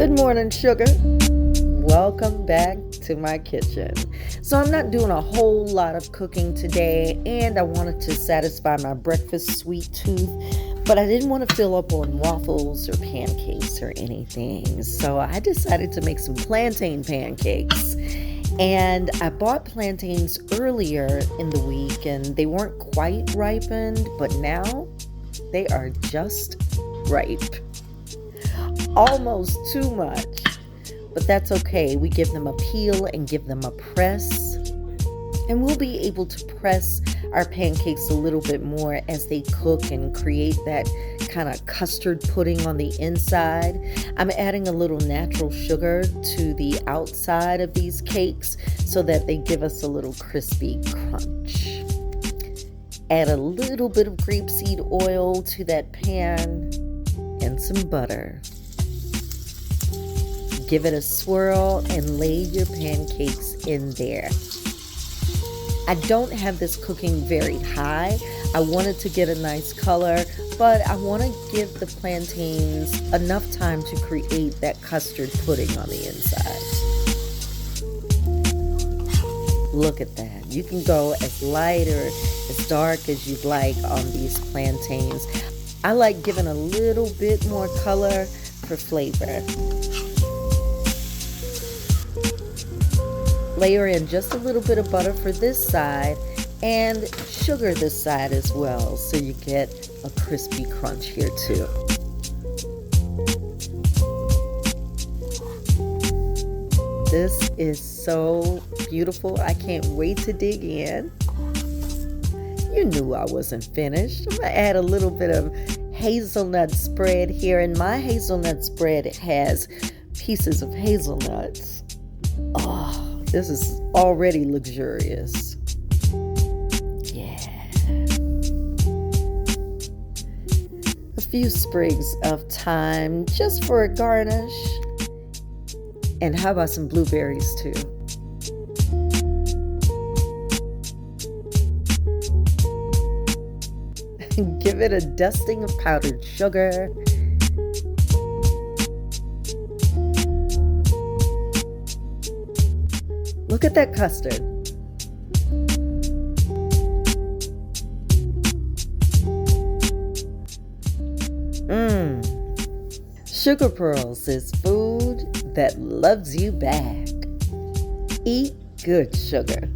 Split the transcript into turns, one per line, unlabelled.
Good morning, sugar. Welcome back to my kitchen. So I'm not doing a whole lot of cooking today, and I wanted to satisfy my breakfast sweet tooth, but I didn't want to fill up on waffles or pancakes or anything. So I decided to make some plantain pancakes. And I bought plantains earlier in the week and they weren't quite ripened, but now they are just ripe. Almost too much, but that's okay. We give them a peel and give them a press, and we'll be able to press our pancakes a little bit more as they cook and create that kind of custard pudding on the inside. I'm adding a little natural sugar to the outside of these cakes so that they give us a little crispy crunch. Add a little bit of grapeseed oil to that pan and some butter. Give it a swirl and lay your pancakes in there. I don't have this cooking very high. I wanted to get a nice color, but I want to give the plantains enough time to create that custard pudding on the inside. Look at that. You can go as light or as dark as you'd like on these plantains. I like giving a little bit more color for flavor. Layer in just a little bit of butter for this side and sugar this side as well, so you get a crispy crunch here too. This is so beautiful. I can't wait to dig in. You knew I wasn't finished. I'm gonna add a little bit of hazelnut spread here, and my hazelnut spread has pieces of hazelnuts. Oh, this is already luxurious. Yeah. A few sprigs of thyme just for a garnish. And how about some blueberries too? Give it a dusting of powdered sugar. Look at that custard. Sugar pearls is food that loves you back. Eat good, sugar.